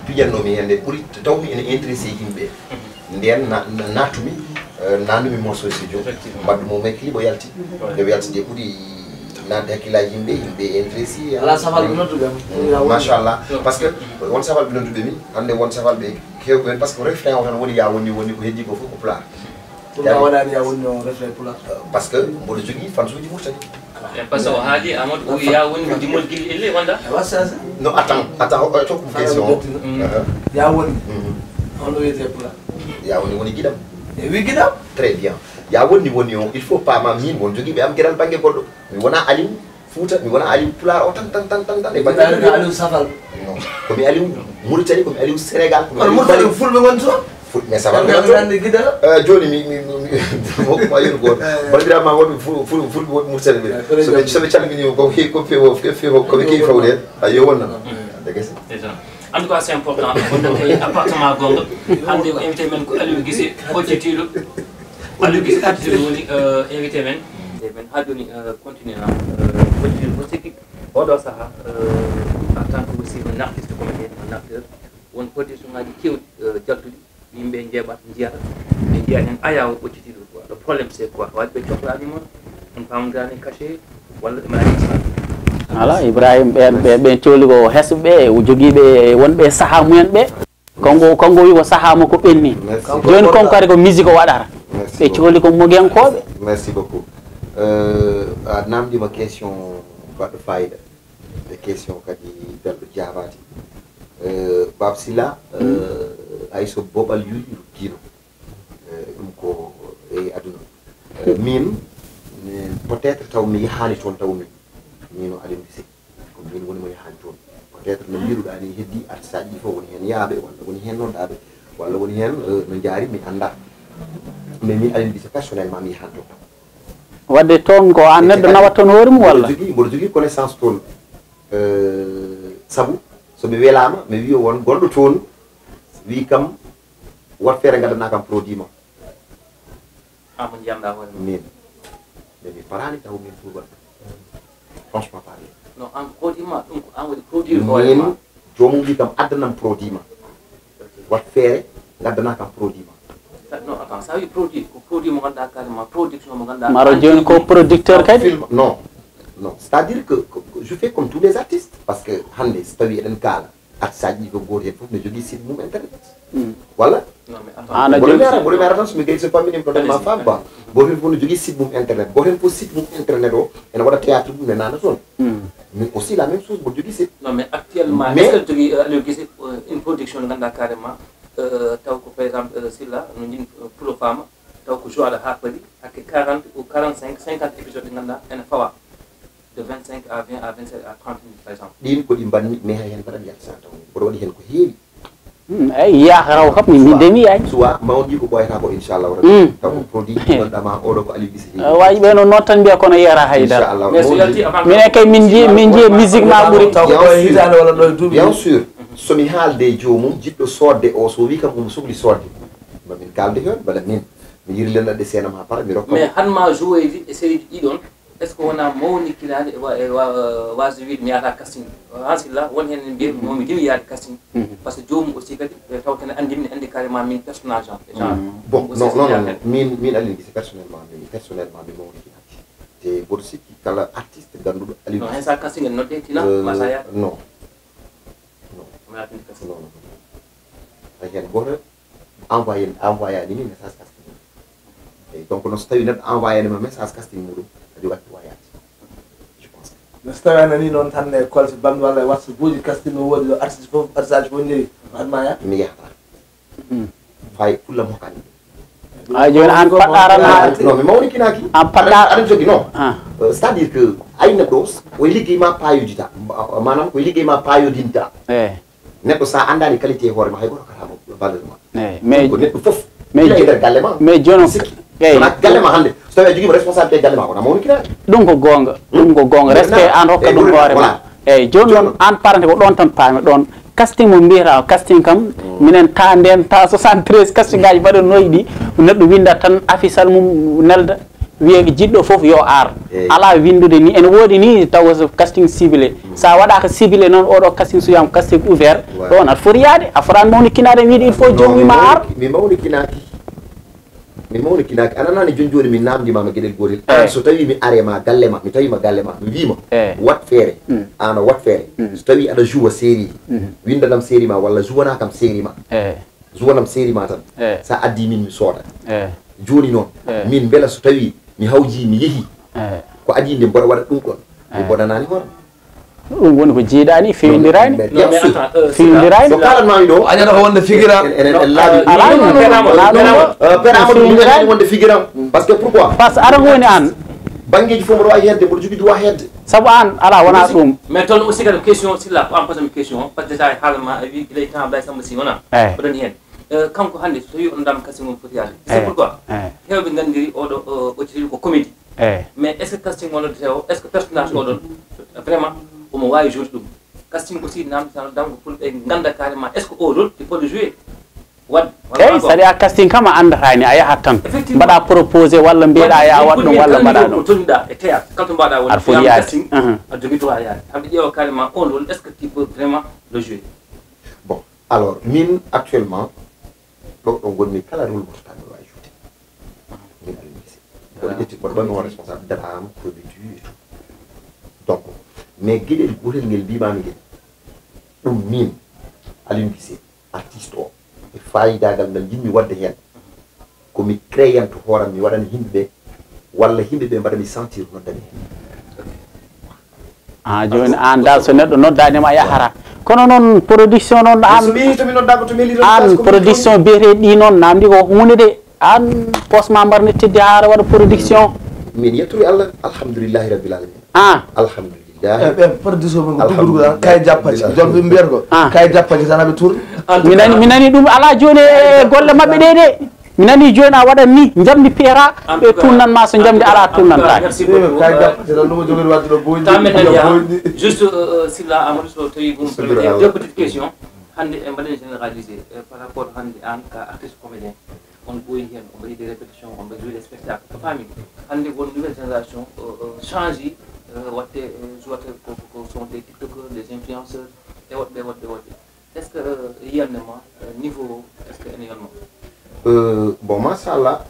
pijannomi hen nde ɓuuri tawmi ene intéressé yimɓe nden nattumi nandumi morceau studio mbaddumo me clip o yalti nde o yalti nde ɓuuri nande hakkillaji yimɓe intéressé ala safal nodduɓe machallah par ce que won safalɓe nodduɓe min hande won safalɓe kewɓe hen par ce que refrain o tan woni ya woni ko heddi ko fof ko plat ɗum waɗani ya woni o refrain plat par ce que mboɗo jogui fansuji murtani par ce que o haali amadou o ya woni ko dimol guili elle wonda non attends tokkum question ya woni on ɗo wiyete plat ya woni guiɗam e wi guiɗam très bien ya woni o il faut pas ma min won jogui ɓe am gueɗal banggue goɗɗo mi wona alim fouta mi wona aliou pulaar o tan e banggue aliou safal non komi aliou mauritanie komi aliou sénégal mauritanie fulɓe gon toon mais safal ande guiɗala joni ma yeru goto baldirama wonɓe fulɓe wonɓe mauritanie ɓe soɓe calminima ko fewo koɓe kewi fawde hen yo wonnano ade guese en tout cas c'est important wonde kay appartement gonga hande ko invité men ko aliou guise ɓoccitiɗo aliou guise ɓoccitiɗo woni invité men ha joni continue na ɓoccitiɗo ko sikki oɗo saaha en tant que aussi un artiste comédien un acteur won production ngaji kewɗi jaltuɗi yimɓe jeeɓat jiyata ɓe jiya hen aya o ɓoccitiɗo quoi le problème c'est quoi waɗi ɓe cohlanima on pamdani cachet walla ɗe mbaɗi ala ibrahim ɓen cohli ko hesɓe o joguiɓe wonɓe saaha mumen ɓe kongo wi ko saaha mo ko ɓenni joni kon kadi ko musique o waɗata ɓe cohli ko moguenkoɓe merci beaucoup a namdima question baɗɗo fayida e question kadi belɗo jabade bab silla hayso boɓal yuɗi ruttino ɗum ko e aduna min peut être taw mi yahani toon tawmi mino Aliou Guissé ko min woni mo yahani toon peut être no mbiruɗa ni heddi artiste aji ɗi fof woni hen yaaɓe walla woni hen noddaɓe walla woni hen no jaari mi anda mais min Aliou Guissé personnellement mi yahani toon wadde toon ko an neɗɗo nawat toon hoore mum walla mboɗo jogui connaissance toon saabu somi welama mi wi won gonɗo toon wi kam wat feere gaddana kam produit ma amo jiyamɗa hoore min mais mi parani taw min pour waɗ franchement parler non an produit ma ɗum ko an waɗi produit min jomum wi kam addanam produit ma wat feere gaddana kam produit ma non attends ça wi produit ko produit mo ganduɗa carrément production mo ganduɗa maro joni ko producteur kadi non c'est à dire que je fais comme tous les artistes parce que hande so tawi eɗen kaala artiste aji ɗi ko goto hen foof ne jogui site mum internet walla mboɗo mi ara tan somi gay so pamminima ɗo tan ma faam quoi goto hen foof ne jogui site mum internet goto hen foof site mum internet o ene waɗa théâtre mum ne nana toon mais aussi la même chose mboɗo jogui site non mais actuellement est ce que jogui Aliou Guissé une production nde ganduɗa carrément taw ko par exemple silla no jin pulo fama taw ko joaɗa ha paari hakke 40 ou 45 50 épisodes ɗi ganduɗa ene fawa de 25 à 20 à 27 à 30 minutes par exemple ɗin ko ɗi banni mais hay hen mbaɗa mbiyata sa taw mboɗo waɗi hen ko heewi eyi yaaka raw kam min ndemi yaani soit mawɗi ko ɓoyata ko inchallahu rabbi taw ko produit gonɗama oɗo ko Aliou Guissé waji ɓe no noon tan mbiya kono yiyata haydara minen kay min jiye musique ma ɓuuri bien sûr somi haalde jomum jiɗɗo sodde o so wi kam omo sohli sodde mamin kalde hen bala min mi yirlennaɗe senam ha para mi rokka mais hanma joué ji e série ji ɗiɗon est ce que wona mawnikkilade e wasde wiide mi yahata casting hansilla won hen mbiya momi dimi yaade casting par ce que jomum aussi kadi tawtene andimi ne andi carrément min personnage bon non min Aliou Guissé personnellement mi mawnikkilade te mboɗo sikki kala artiste ganduɗo Aliou non hen sa casting en nodde tina masa yaade non hen goto envoyé animi message casting et donc no so tawi neɗɗo envoyé ma message casting muɗum a jogat wayaji je pense no so tawi anani noon tan e kolse bamɗe walla e whatsapp uji casting no woodi artiste fof artiste fof newi adma ya mi yahata fay fulla mo hokkani joni an paɗɗarana non mi mawni kinaki an paɗɗa aɗa jogui non c'est à dire que ay neɗɗo koye liggeyma payodita manam koye liggeyma payodinta neɗɗo sa andani qualité hoore ma hay goto katamo valeur ma mais ko neɗɗo foof mais nder galle ma mais joni wona galle ma hannde so tawi a joguima responsabilité galle ma wona mawni kinaki ɗum ko gonga ɗum ko gonga respect an hokka ɗum hoore ma eyyi joni noon an parante ko ɗon tan paami ɗon casting mo mbiyata casting kam minen ta nden ta 73 casting ngaji mbaɗanoyi ɗi neɗɗo winda tan affichal mum nelda wiye jiɗɗo foof yo ar ala windude ni ene woodi ni taw casting ciblé sa waɗaka ciblé noon oɗo casting suyama casting ouvert ɗon aɗa foti yaade a fotani mawni kinade wiide il faut jomum wima ar mi mawni kinaki ananani joni joni min namdimama gueɗel gotel an so tawi mi arema galle ma mi tawima galle ma mi wima wat feere an a wat feere so tawi aɗa joua série windanam série ma walla jouwana kam série ma jouwanam série ma tan sa addi min mi sooda joni noon min beela so tawi mi hawji mi yeehi ko adi nde mboɗa waɗa ɗum ɗon mi boɗanani hoore ɗum woni ko jiiɗani fewindirani fewindirani so kalanmami ɗo añata ko wonde figuram en laaɓi peramadou mi ñaani wonde figuram par ce que pourquoi par ce que ara woni an banggueji fof mboɗo wawi hedde mboɗo jogui droit hedde saabu an ala wona ɗum mais toon aussi kadi question silla ko an posami question par ce que déjà haalma wi guilay temps Ablaye Samba Sy wona oɗon hen kanko hannde so tawi on dama casting mum foti yaade c'est pourquoi hewɓe gandiri oɗo ɓoccitiri ko comédie mais est ce que casting wonode o est ce que personnage oɗon vraiment omo wawi joude ɗum casting aussi namdi tan damgo fulɓe ganda carrément est ce que oɗon il faut le jouer wadde eyyi saɗa a casting kam a andatani a yahat tan mbaɗa proposé walla mbiyeɗa ya wat ɗum walla mbaɗa ɗum toniɗa e théâtre kalto mbaɗa woni aɗa foti yaade casting a jogui droit yaade hamɓe ƴeewa carrément on rôle est ce que tu peux vraiment le jouer bon alors min actuellement ɗo ɗo gonmi kala rôle mo totami wawi joude min Aliou Gissé koɗo ƴetti mboɗo ɓanmi on responsable dam production et tout donc mais gueɗel gotel ngel mbimami guel ɗum min Aliou Gissé artiste o e fayidagal ngal jinmi wadde hen komi créanto hooram mi waɗana yimɓeɓe walla yimɓeɓe mbaɗami sentir noddami hen joni an dal so neɗɗo noddanima yahata kono noon production noon an production biyeteɗi ɗi noon namdi ko hunde de an posma mbarne teddi haara waɗa production min yettori Allah alhamdoulillahi rabbil alamin alhamdulillah ɓe production mo duggudu kay jappaji jomɓe mbiyata ko kay jappaji tan aɓe tourne mi nani ɗum ala joni e golle mabɓe ɗe de mi nani joni a waɗat ni jamdi peera ɓe tunnanma so jamdi ala tunnanta kay jappaji tan ɗum jogori wadde ɗo boyni juste silla amadou so tawi vous me permettez deux petites questions hande e mbaɗen généralisé par rapport hande an ka artiste comédien on ɓooyi hen on mbaɗi des répétitions on mbaɗi des spectacles ko faami hande won nouvelle génération change watte jouata ko sont des tiktokers des influenceurs e woɗɓe est ce que yiyannema niveau est ce que ene yonma bon machallah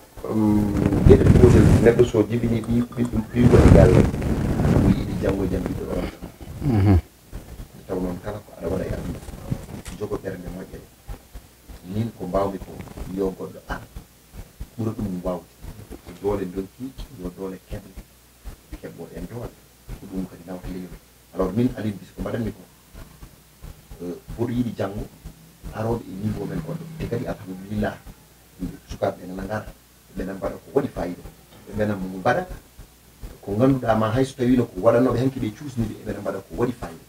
gueɗel gotel neɗɗo so jibini ɓiɗɗo galle o yiɗi janggo e jaam ɓiɗɗo ɗon taw noon kala ko aɗa waɗa e aduna jogo ɓerde moƴƴere min ko mbawmi ko yo goɗɗo ar ɓuura ɗum wawde ko doole donki yo doole keble keɓɓoɗe en doole ko ɗum kadi nawta leydi alors min Aliou Gissé ko mbaɗanmi ko mboɗo yiɗi janggo aroɓe e niveau men goɗɗo te kadi alhamdulillah sukaɓe ene ngara ɓeɗen mbaɗa ko waɗi fayida ɓeɗen mbaɗa ko ganduɗa ma hayso tawino ko waɗanoɓe hanki ɓe cuusniɓe ɓeɗen mbaɗa ko waɗi fayida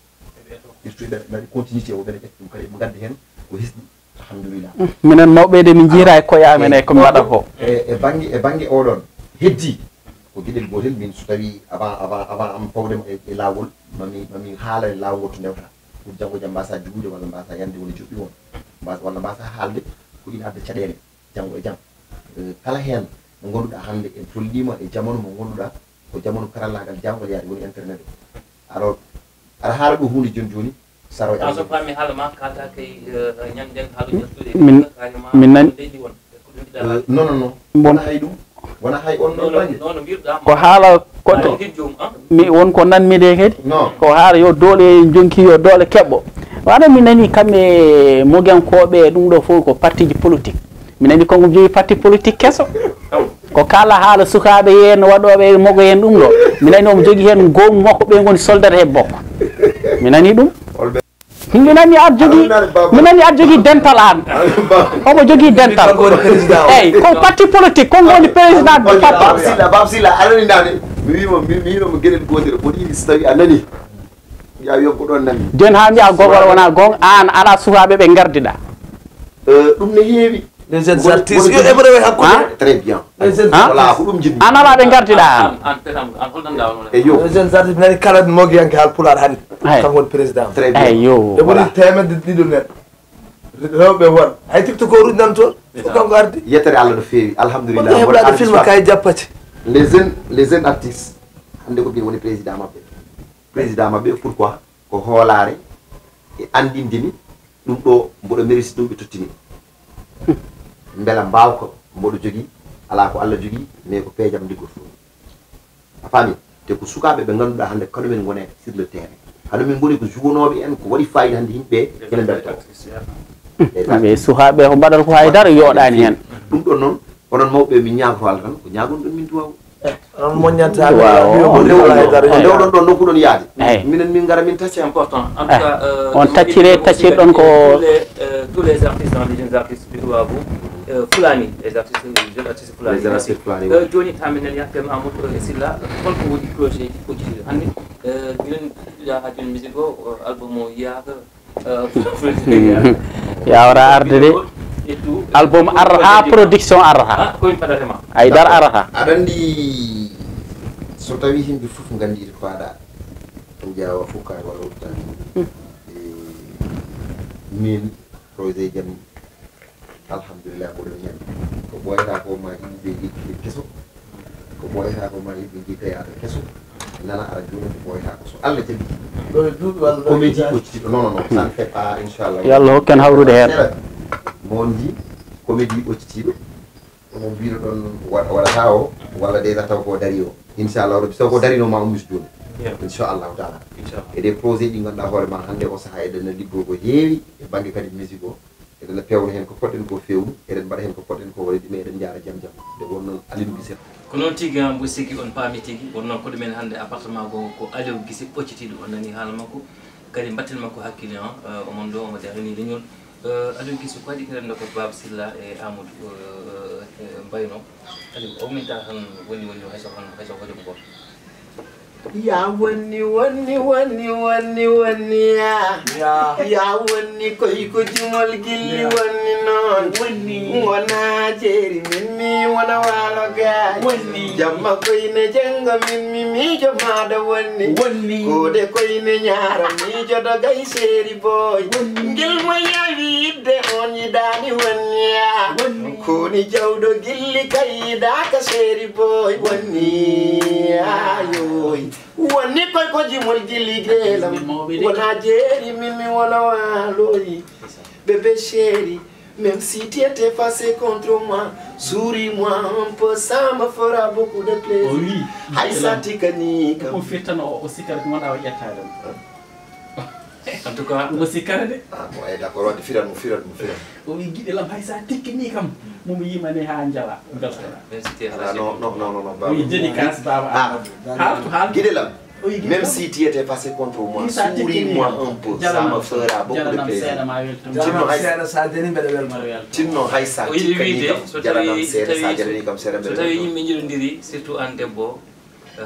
surtout ɓe mbaɗi continuité o ɓeɗe ƴetta ɗum kadi ɓe gadda hen ko hisɗi alhamdulillah minen mawɓede min jiira e koyamen e komi waɗa ko e banggue oɗon heddi ko gueɗel gotel min so tawi avant am fawdema e lawol mami haala e lawol to ndewta pour janggo jaam mbasa juude walla mbasa yande woni joɓɓi won walla mbasa haalde ko ina adda caɗele janggo e jaam kala hen mo gonduɗa hande en tollima e jamanu mo gonduɗa ko jamanu karallagal jangol yaade woni internet o alors aɗa haala ɗo hunde joni joni saro so fami haalama kalta kay ñanden haalu min nani non wona hay ɗum wona hay on ɗon banggue non mbiruɗa ko haala mi won ko nanmide kadi ko haala yo doole jonki yo doole keɓɓo waɗa mi nani kamɓe mogenkoɓe ɗum ɗo fof ko parti ji politique mi nani konko jogi parti politique kesso ko kala haala sukaɓe hen waɗoɓe mogo hen ɗum ɗo mi nani omo jogui hen gomu makko ɓe goni soldata he bokko mi nani ɗum mi nani aɗa jogui dental an omo jogui dental eyyi ko parti politique kon woni président de parti babsilla alani nane mi wima mo gueɗel gotel boɗi so tawi a nani ya wiyo ko ɗon nani joni ha mbiya gogol wona gonga an ala sukaɓe ɓe gardiɗa ɗum ne heewi les jeunes artistes yo épreuve hakkude très bien voilà ko ɗum jinmi an ala ɓe gardiɗa an holɗon dawno eyo les jeunes artistes nani kala mogiyanke haal pulaar hande kanko woni président très bien eyyo e ɓuri temedde ɗiɗo neɗɗo rewɓe won hay tiktok o nan toon fof kanko ardi yettere Allah no feewi wonde alhamdulillah heblade film kay jappati les jeunes artistes hande ko mbiɗa woni président mabɓe pourquoi ko hoolare e andindini ɗum ɗo mboɗo mérite ɗum ɓe tottini beela mbawka mboɗo jogui ala ko Allah jogui mais ko peejam liggoto a faami te ko sukaɓe ɓe ganduɗa hande kaɗumen gone sur le terrain haɗumin goni ko jounoɓe en ko waɗi fayida hande yimɓe ene belta ɓe sukaɓe ko mbaɗata ko haydara yoɗani hen ɗum ɗon noon onon mawɓe min ñagoto Allah tan ko ñagon ɗon min duwaw on moññata ndewɗon ɗon nokkuɗon yaade eyyi minen min gara min tacci c'est important en tout cas on taccirɗon ko tous les artistes les jeunes artistes bituwabu fulani les artistes jeunes artistes fulani Les artistes fulani, joni tamin nen yakkema amadou e silla holko woni projet ji ɓoccitiɗo hannde minen ɗuɗa ha joni musique o album o yiyaka yawra arde de album arata production arata komin paɗatema haydara arata aɗa andi so tawi yimɓe fof gandi to paɗa en ƴeewa fof kay walla ruttani min projet jam alhamdulillah mboɗo ñami ko ɓoyata ko ma yimɓe yettude keso ko ɓoyata ko ma yimɓe jiitayata keso nana ara joni ko ɓoyata ko so Allah jaɓi ɗo e duuɓi walla comédie ɓoccitiɗo non ça ne fait pas inchallah yo Allah hokken hawrude hen mo ndi comédie ɓoccitiɗo omo mbino ɗon waɗata o walla déjà taw ko dari o inchallah rabbi taw ko darino ma ummis joni inchallahu taala e des projets ɗi ganduɗa hoore ma hande o saaha eɗen liggo ko heewi e banggue kadi musique o eɗen pewna hen ko poɗɗen ko fewnu eɗen mbaɗa hen ko poɗɗen ko waɗi ɗumen eɗen jaara jaam jaam nde wonnoon Aliou Guissé ko noon tigui mbo sikki on paami tigui wonnoon ko ɗumen hannde appartement go ko Aliou Guissé ɓoccitiɗo on nani haala makko kadi mbatten makko hakkille omon ɗo omo darini leñol Aliou Guissé ko waɗi kiranno ko Baba Sylla e Amadou Mbayno Aliou o minta tan woni hayso hoɗum goto ya wonni ya wonni koy ko jumol gilli wonni noon wona jeeri min mi wona waalo gaay jamma koyne jengo min mi miijo maɗa wonni kode koyne ñaara miijo dogay seeri boy ngel mo yawi idde on yiɗani wonni koni jawɗo gilli kay yiɗaka seeri boy wonni ayoy wonni koy ko jimol gilli gelam wona jeeri min mi wona waaloyi bébé chéri même si tu es effacé contre moi souris-moi un peu ça me fera beaucoup de plaisir oui hay satikani kam o fittano o sikkata ko wona o ƴettade en tout cas mo sikkata de bon ay d'accord wadde firan mo o wi guiɗe lam hay sa tikkini kam momo yimani ha jala beltana non oui dédicace baba haal guiɗe lam même si tu étais passé contre moi souris-moi un peu ça me fera beaucoup de plaisir tinno hay sa o yiɗi wiide so tawi seeɗa so tawi yimɓe jiɗodiri surtout an debbo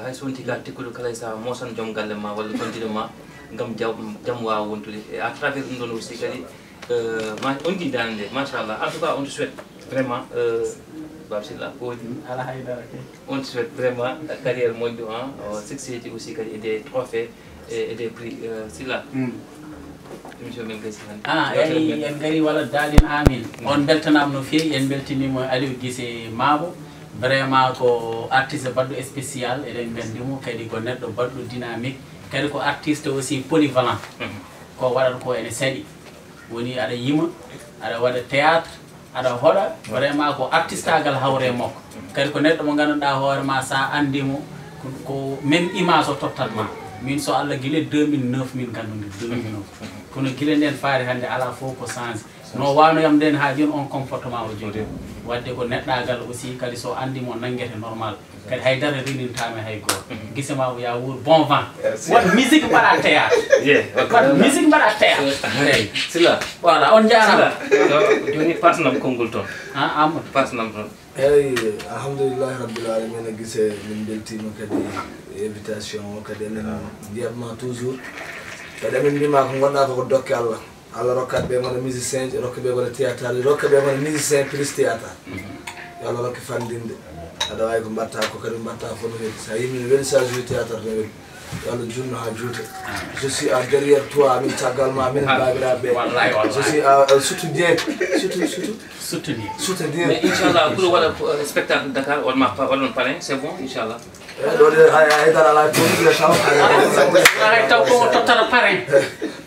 hay so wonti ka tekkuɗo kala e saaha mosan joom galle ma walla tontiɗo ma gam jaam wawa wontude et à travers ɗum ɗon aussi kadi on di dande nde machallah en tout cas on te souhaite vraiment Baba Sylla ko woni ala haydara on te souhaite vraiment carrière moƴƴo succès ji aussi kadi e des trophées et des prix Sylla émission men gasi hande eyi en gari walla daalin amin on beltanama no fewi en beltinima Aliou Guissé Mabo vraiment ko artiste baɗɗo spécial eɗen gandimo kadi ko neɗɗo baɗɗo dynamique kadi ko artiste aussi polyvalent ko waɗata ko ene saɗi woni aɗa yima aɗa waɗa théâtre aɗa hoɗa vraiment ko artiste agal hawre makko kadi ko neɗɗo mo ganduɗa hoore ma sa andimo ko même image o tottat ma min so Allah guila 2009 min gandumi 2009 kono gila nden faari hannde ala fof ko change no wanoyam nden ha joni on comportement o jogui wadde ko neɗɗagal aussi kadi so andi mo nangguete normal kadi haydara rinintami hay goto guisema o ya wuur bon vent won musique mbaɗa théâtre wat musique mbaɗa théâtre eyyi Sila voilà on jarama joni pasnam konngol toon Amadou pasnam toon eyyi alhamdoulillahi rabbil alamin guise min beltima kadi invitation o kadi enen mbiyatma toujours kadi amin mbima ko gonɗa ko dokke Allah Allah rokkat ɓe gona musicien ji rokka ɓe gona théâtre rokka ɓe gona musicien plus théâtre yo Allah rokki fandinde aɗa wawi ko mbatta ko kadi mbatta fof no weeli sa yimmi no weeli sa joue théâtre no weeli yo Allah junno ha juuta je suis derrière toi min caggal ma min babiraɓe je suis soutenir soutenir mais inchallah pour waɗa spectacle Dakar waɗon parrain c'est bon inchallah ɗo de haydara ala toɗiɗe taw ay taw ko tottata parrain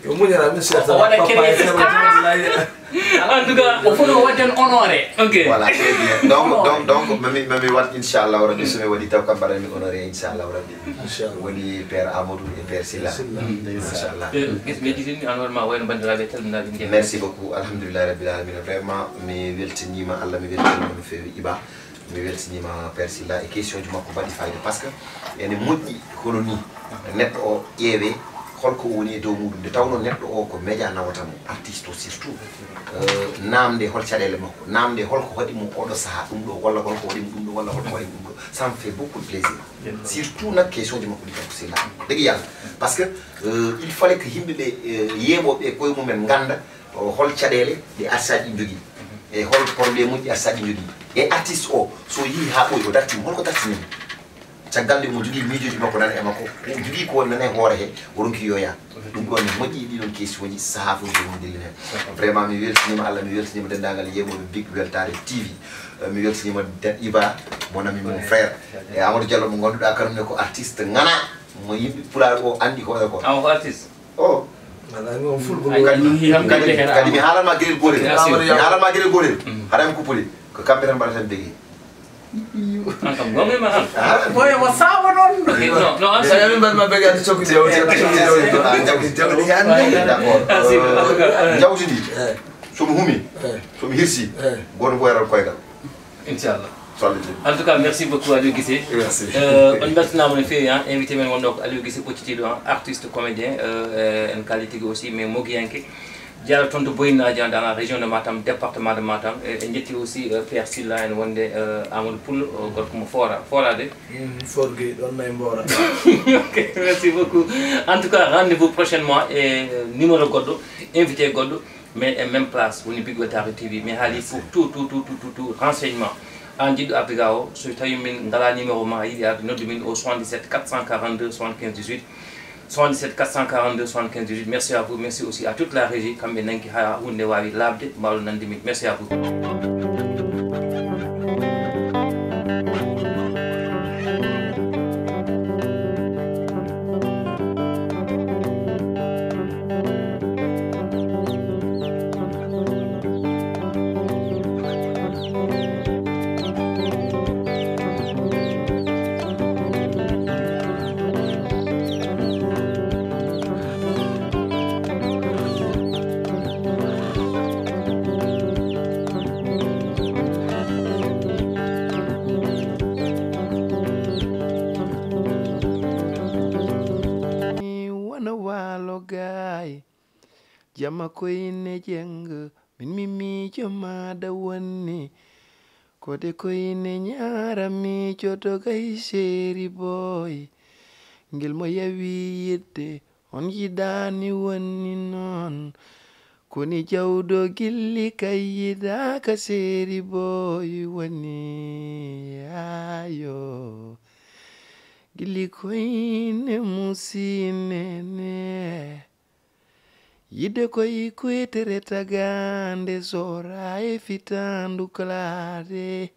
yo muñana min o waɗa créé en tout cas o fono wadden honoré ok voilà très bien donc mami wat inchallah rabbi somi waɗi taw kam mbaɗa mi honoré inchallah rabbi woni père Amadou et père Silla inchallah mi ɗiɗini an warma wayno bandiraɓe calminaɓe ngue merci beaucoup alhamdoulillahi rabbil alamin vraiment mi weltanima Allah mi weltanima no fewi Iba mi weltanima père Silla e question ji makko mbaɗi fayida par ce que ene moƴƴi hono ni neɗɗo o ƴeewe holko woni e dow muɗum nde tawno neɗɗo o ko média nawatamo artiste o surtout namde hol caɗele makko namde holko waɗimo oɗo saaha ɗum ɗo walla holko waɗimo ɗum ɗo walla holko waɗimo ɗum ɗo ça me fait beaucoup de plaisir surtout nak question ji makko ɗi kam Silla degui yalla par ce que il fallait que yimɓeɓe yeeɓoɓe koye mumen ganda hol caɗele ɗe arsaji ɗi jogui e hol probléme uji arsaji ɗi jogui e artiste o so yeehi ha ɓoyi o dartima holko dartinimo caggal nde mo jogui miijoji makko nana e makko jogui ko nana e hoore he o ronki yoya ɗum ɗon ne moƴƴi ɗiɗon question ji saaha fof jomu dillin hen vraiment mi weltanima Allah mi weltanima dendagal yeeɓoɓe Big Weltare TV mi weltanima Iba mon ami mon frère e Amadou Diallo mo ganduɗa kanumne ko artiste ngana mo yimɓe pulaar o andi hoore ko an ko artiste o malani on fulɓe kadi mi haalanma gueɗel gotel mi haalanma gueɗel gotel haɗami kuppoli ko kamɓe tan mbaɗa tan degui an kam gonga ma an boye mo sawa non non an sa min mbaɗma begade cokki jawdi jawdi hande d'accord jawdi ndi somi humi somi hirsi goto fo yarat koygal inchallah sollite en tout cas merci beaucoup Aliou Guissé merci on beltanama no fewi invité men wonɗo ko Aliou Guissé ɓoccitiɗo artiste comédien en qualité aussi mais moguiyanke jara toon to boyinaji dans la région de Matam département de Matam e jetti aussi père Silla en wonde Amadou Poul gorko mo forade forguey ɗon nayi mbora ok merci beaucoup en tout cas rendez-vous prochainement e numéro goɗɗo invité goɗɗo mais e même place woni Big Weltare TV mais haali pour tout renseignement an jiɗɗo Africa o so tawi min ngala numéro ma yiɗi arde noddu min au 77 442 75 18 77 442 75 18 merci à vous merci aussi à toute la régie kamɓe nanki ha hunde wawi labde mbawlo nande min merci à vous Jama koyne jeng min mimi jama da wonni kode koyne nyara mi joto gay seri boy ngel mo yawi yedde on yidani wonni non koni jawdo gilli kayida ka seri boy wonni ayo gilli koyne musinene yide koy kuetere tagande zora e fitandu klare